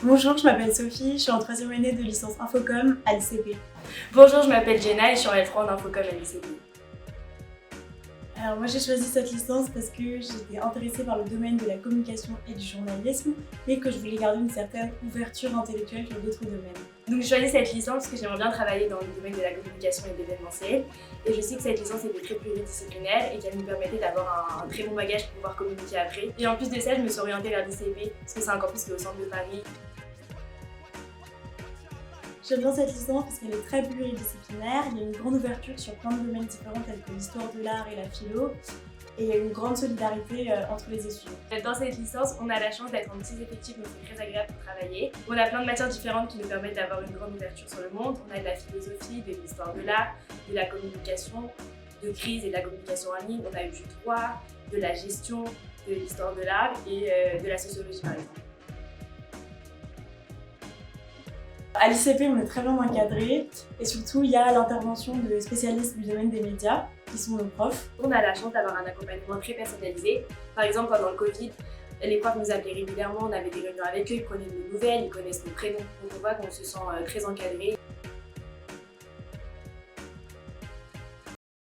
Bonjour, je m'appelle Sophie, je suis en troisième année de licence Infocom à l'ICP. Bonjour, je m'appelle Jenna et je suis en L3 en Infocom à l'ICP. Alors moi j'ai choisi cette licence parce que j'étais intéressée par le domaine de la communication et du journalisme et que je voulais garder une certaine ouverture intellectuelle sur d'autres domaines. Donc j'ai choisi cette licence parce que j'aimerais bien travailler dans le domaine de la communication et de l'événementiel. Et je sais que cette licence était très pluridisciplinaire et qu'elle nous permettait d'avoir un très bon bagage pour pouvoir communiquer après. Et en plus de ça, je me suis orientée vers l'ICP parce que c'est un campus qui est au centre de Paris. J'aime bien cette licence parce qu'elle est très pluridisciplinaire, il y a une grande ouverture sur plein de domaines différents tels que l'histoire de l'art et la philo, et il y a une grande solidarité entre les étudiants. Dans cette licence, on a la chance d'être en petits effectifs, donc c'est très agréable pour travailler. On a plein de matières différentes qui nous permettent d'avoir une grande ouverture sur le monde. On a de la philosophie, de l'histoire de l'art, de la communication, de crise et de la communication en ligne. On a eu du droit, de la gestion, de l'histoire de l'art et de la sociologie par exemple. À l'ICP, on est très bien encadré et surtout il y a l'intervention de spécialistes du domaine des médias qui sont nos profs. On a la chance d'avoir un accompagnement très personnalisé. Par exemple, pendant le Covid, les profs nous appelaient régulièrement, on avait des réunions avec eux, ils prenaient nos nouvelles, ils connaissent nos prénoms. Donc on voit qu'on se sent très encadré.